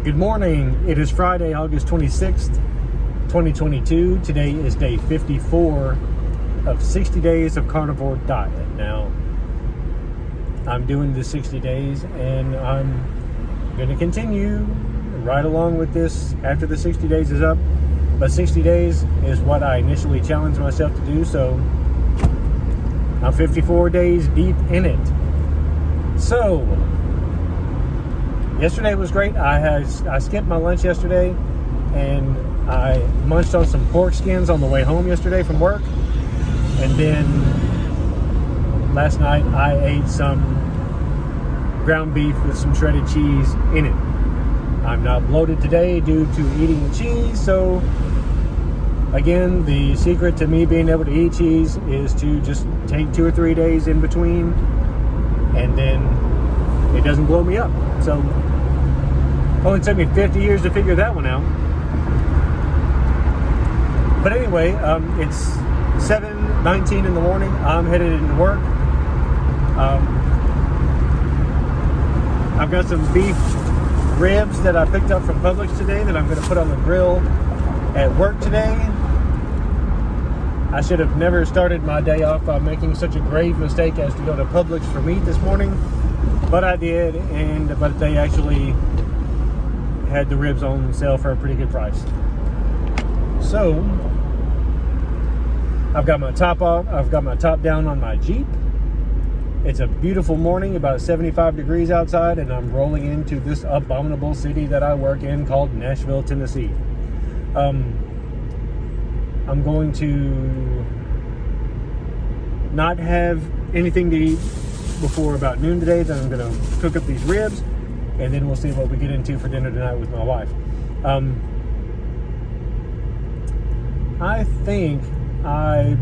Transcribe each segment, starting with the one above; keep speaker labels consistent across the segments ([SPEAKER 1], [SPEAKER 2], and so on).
[SPEAKER 1] Good morning. It is Friday, August 26th, 2022. Today is day 54 of 60 days of carnivore diet. Now, I'm doing the 60 days and I'm going to continue right along with this after the 60 days is up. But 60 days is what I initially challenged myself to do, so I'm 54 days deep in it. So, yesterday was great. I skipped my lunch yesterday and I munched on some pork skins on the way home yesterday from work. And then last night I ate some ground beef with some shredded cheese in it. I'm not bloated today due to eating the cheese. So again, the secret to me being able to eat cheese is to just take 2 or 3 days in between, and then it doesn't blow me up. So only took me 50 years to figure that one out. But anyway, it's 7:19 in the morning. I'm headed into work. I've got some beef ribs that I picked up from Publix today that I'm going to put on the grill at work today. I should have never started my day off by making such a grave mistake as to go to Publix for meat this morning, but I did, but they actually had the ribs on sale for a pretty good price. So I've got my top off, I've got my top down on my Jeep. It's a beautiful morning, about 75 degrees outside, and I'm rolling into this abominable city that I work in called Nashville, Tennessee. I'm going to not have anything to eat before about noon today. Then I'm going to cook up these ribs, and then we'll see what we get into for dinner tonight with my wife. I think I've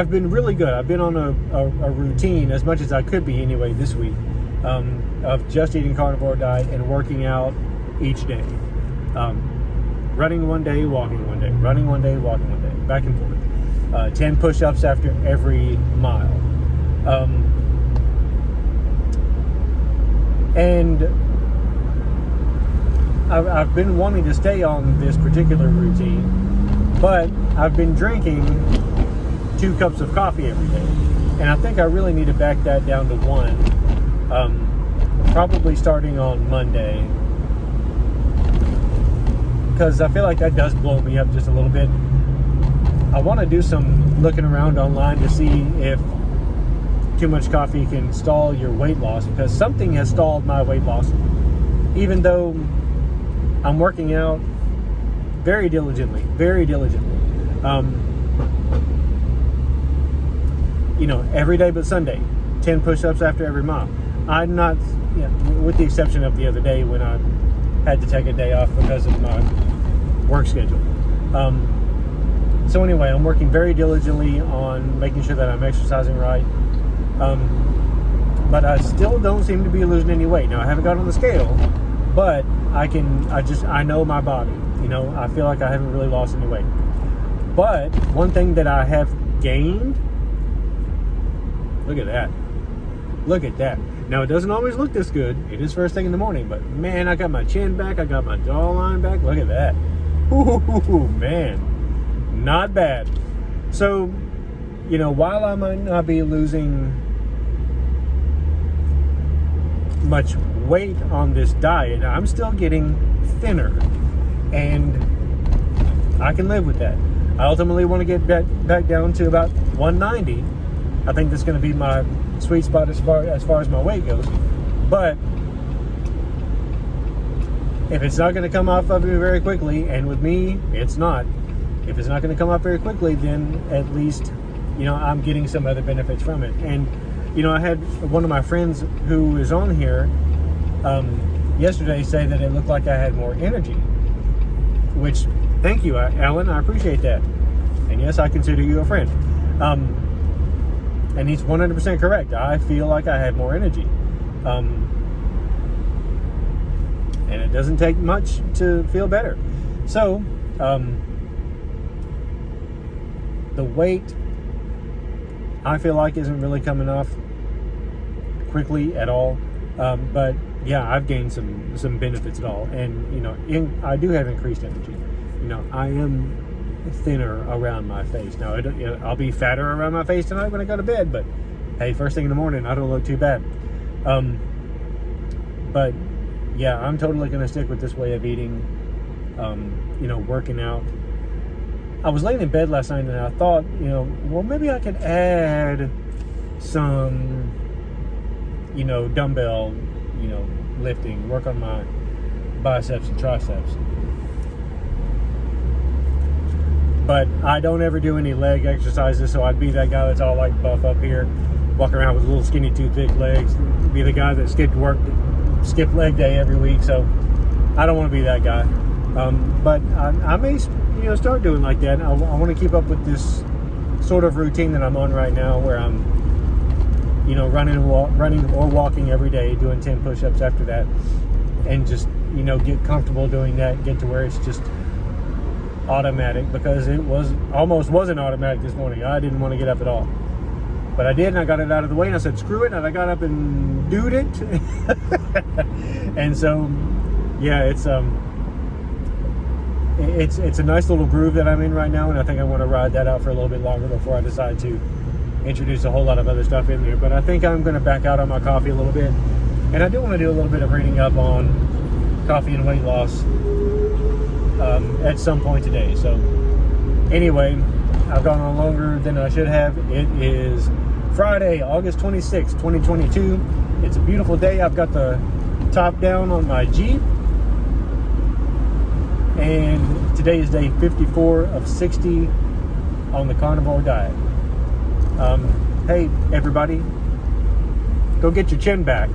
[SPEAKER 1] been really good. I've been on a routine, as much as I could be anyway this week, of just eating carnivore diet and working out each day. Running one day, walking one day, running one day, walking one day, back and forth. 10 push-ups after every mile. And I've been wanting to stay on this particular routine, but I've been drinking 2 cups of coffee every day. And I think I really need to back that down to 1, probably starting on Monday, because I feel like that does blow me up just a little bit. I want to do some looking around online to see if too much coffee can stall your weight loss, because something has stalled my weight loss, even though I'm working out very diligently. Every day but Sunday, 10 push-ups after every mile. I'm not, with the exception of the other day when I had to take a day off because of my work schedule. So anyway, I'm working very diligently on making sure that I'm exercising right. But I still don't seem to be losing any weight. Now, I haven't got on the scale, but I know my body. I feel like I haven't really lost any weight. But one thing that I have gained, look at that. Now, it doesn't always look this good. It is first thing in the morning, but man, I got my chin back. I got my jawline back. Look at that. Ooh, man. Not bad. So, while I might not be losing much weight on this diet, I'm still getting thinner. And I can live with that. I ultimately want to get back down to about 190. I think that's going to be my sweet spot as far as my weight goes. But if it's not going to come off of me very quickly, and with me, it's not. If it's not going to come off very quickly, then at least, I'm getting some other benefits from it. And, I had one of my friends who is on here yesterday say that it looked like I had more energy, which, thank you, Alan. I appreciate that. And yes, I consider you a friend. And he's 100% correct. I feel like I had more energy. And it doesn't take much to feel better. So, the weight, I feel like, isn't really coming off quickly at all. But yeah, I've gained some benefits at all, and I do have increased energy. I am thinner around my face now. I'll be fatter around my face tonight when I go to bed, but hey, first thing in the morning, I don't look too bad. But yeah, I'm totally going to stick with this way of eating. Working out. I was laying in bed last night and I thought, well, maybe I could add some, dumbbell, lifting, work on my biceps and triceps. But I don't ever do any leg exercises, so I'd be that guy that's all like buff up here, walking around with little skinny, too thick legs, be the guy that skipped leg day every week, so I don't want to be that guy. But I may, start doing like that. I want to keep up with this sort of routine that I'm on right now, where I'm, running or walking every day, doing 10 push-ups after that, and just, get comfortable doing that, get to where it's just automatic, because it wasn't automatic this morning. I didn't want to get up at all, but I did, and I got it out of the way, and I said, screw it, and I got up and doed it. And so, yeah, it's a nice little groove that I'm in right now, and I think I want to ride that out for a little bit longer before I decide to introduce a whole lot of other stuff in there. But I think I'm going to back out on my coffee a little bit, and I do want to do a little bit of reading up on coffee and weight loss at some point today. So anyway, I've gone on longer than I should have. It is Friday, August 26th, 2022. It's a beautiful day. I've got the top down on my Jeep, and today is day 54 of 60 on the carnivore diet. Hey, everybody, go get your chin back.